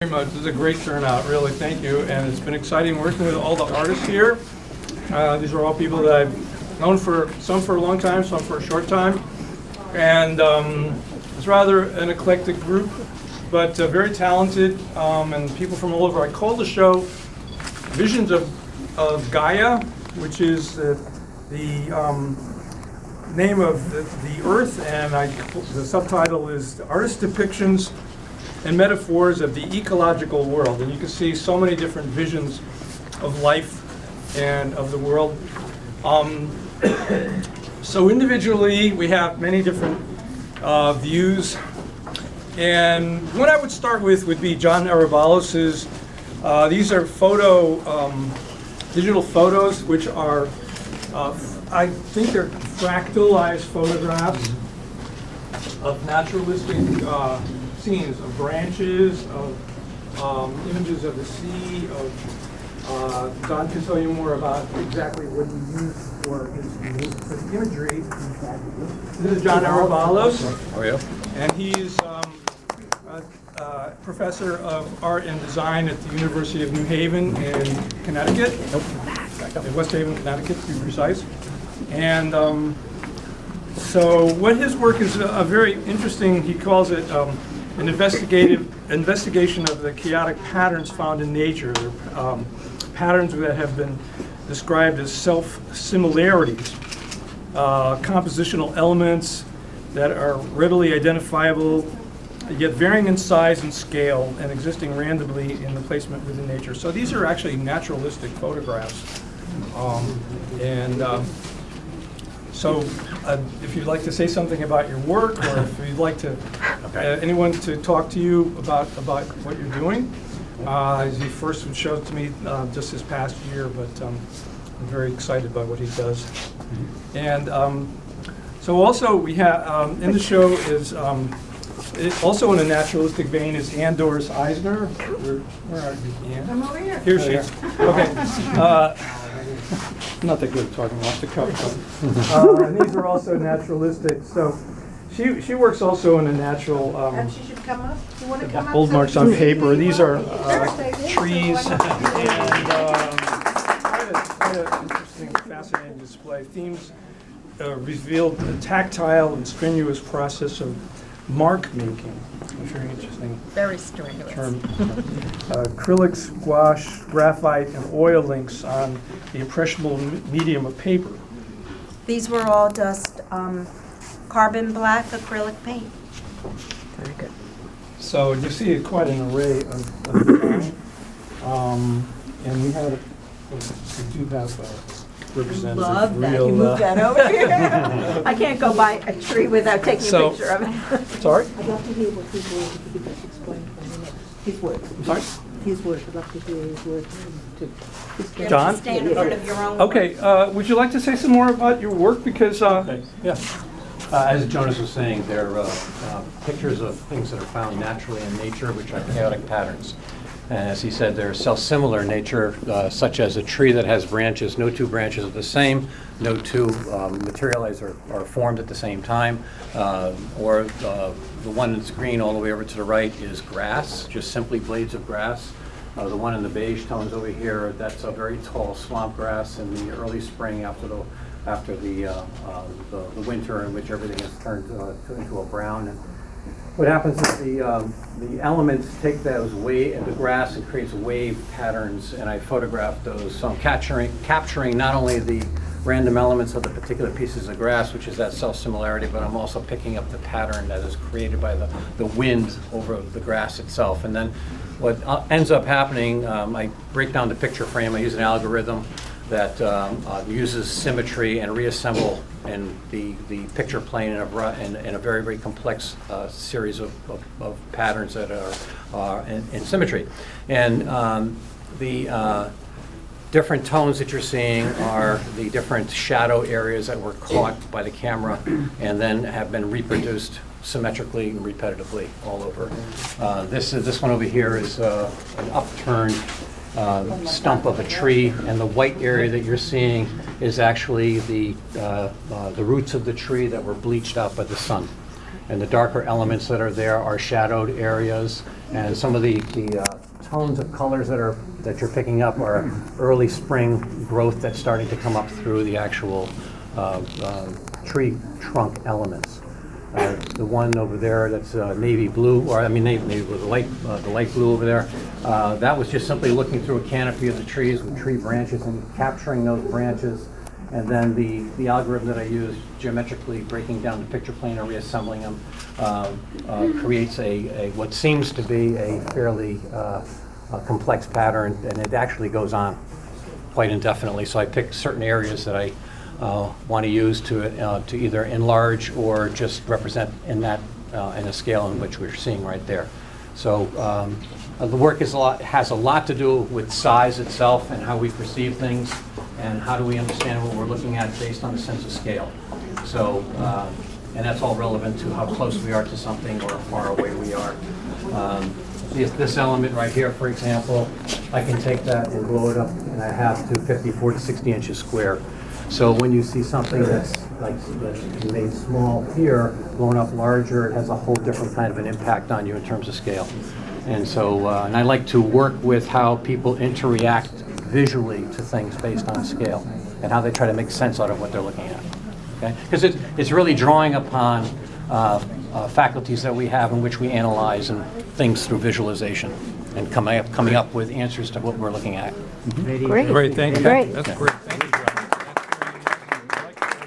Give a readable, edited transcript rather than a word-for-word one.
Very much. This is a great turnout, really. Thank you. And it's been exciting working with all the artists here. These are all people that I've known some for a long time, some for a short time. And it's rather an eclectic group, but very talented, and people from all over. I call the show Visions of Gaia, which is the name of the Earth, and the subtitle is Artist Depictions and Metaphors of the Ecological World. And you can see so many different visions of life and of the world. So individually, we have many different views. And what I would start with would be John Arabolos's. These are digital photos, which are, I think they're fractalized photographs of naturalistic scenes, of branches, of images of the sea, Don can tell you more about exactly what he used for the imagery. This is John Arabolos. Oh, yeah? And he's a professor of art and design at the University of New Haven in Connecticut. In West Haven, Connecticut, to be precise. And so what his work is very interesting. He calls it an investigation of the chaotic patterns found in nature. They're, patterns that have been described as self-similarities, compositional elements that are readily identifiable, yet varying in size and scale and existing randomly in the placement within nature. So these are actually naturalistic photographs. So if you'd like to say something about your work, or if you'd like to anyone to talk to you about what you're doing. He first showed it to me just this past year, but I'm very excited by what he does. And so also we have in the show is also in a naturalistic vein is Doris-Eisner. Where are you, Ann? I'm over here. Here she is. Okay. Not that good at talking off the cuff. And these are also naturalistic. So she works also in a natural. She should come up. You want to come up? Old marks on paper. These are trees and quite an interesting, fascinating display. Themes revealed the tactile and strenuous process of mark making. Very interesting. Very strenuous. Term. Acrylics, gouache, graphite, and oil inks on the impressionable medium of paper. These were all just carbon black acrylic paint. Very good. So you see quite an array of design. And we have, we do have representative Love that. real. You moved that over here. I can't go by a tree without taking a picture of it. Sorry? I'd love to hear what his work, if you could just explain for a minute. His work. I'm sorry? His work. I'd love to hear his work too. You have John? to stand in front of your own Okay, would you like to say some more about your work? Because, Okay. yeah. As Jonas was saying, they're pictures of things that are found naturally in nature, which are chaotic patterns. And as he said, they're self-similar in nature, such as a tree that has branches. No two branches are the same. No two materialize or are formed at the same time. Or the one that's green all the way over to the right is grass, just simply blades of grass. The one in the beige tones over here, that's a very tall swamp grass in the early spring after the winter, in which everything is turned into a brown. And what happens is the elements take those the grass and creates wave patterns, and I photographed those. So I'm capturing not only the random elements of the particular pieces of grass, which is that self-similarity, but I'm also picking up the pattern that is created by the wind over the grass itself. And then what ends up happening, I break down the picture frame. I use an algorithm that uses symmetry and reassemble in the picture plane in a very, very complex series of patterns that are in symmetry. And the different tones that you're seeing are the different shadow areas that were caught by the camera and then have been reproduced symmetrically and repetitively all over. This one over here is an upturned stump of a tree, and the white area that you're seeing is actually the roots of the tree that were bleached out by the sun. And the darker elements that are there are shadowed areas, And some of the tones of colors that you're picking up are early spring growth that's starting to come up through the actual tree trunk elements. The one over there that's navy blue, or I mean navy blue, the light blue over there, that was just simply looking through a canopy of the trees with tree branches and capturing those branches. And then the algorithm that I use, geometrically breaking down the picture plane and reassembling them, creates what seems to be a fairly complex pattern, and it actually goes on quite indefinitely. So I pick certain areas that I want to use to either enlarge or just represent in a scale in which we're seeing right there. So the work has a lot to do with size itself and how we perceive things and how do we understand what we're looking at based on the sense of scale. So, and that's all relevant to how close we are to something or how far away we are. This element right here, for example, I can take that and blow it up, and I have to 54 to 60 inches square. So when you see something that's made small here, blown up larger, it has a whole different kind of an impact on you in terms of scale. And so, and I like to work with how people interact visually to things based on scale and how they try to make sense out of what they're looking at. Okay? Because it's really drawing upon faculties that we have in which we analyze and things through visualization and coming up with answers to what we're looking at. Great, thank you. Great. That's great. Thank you.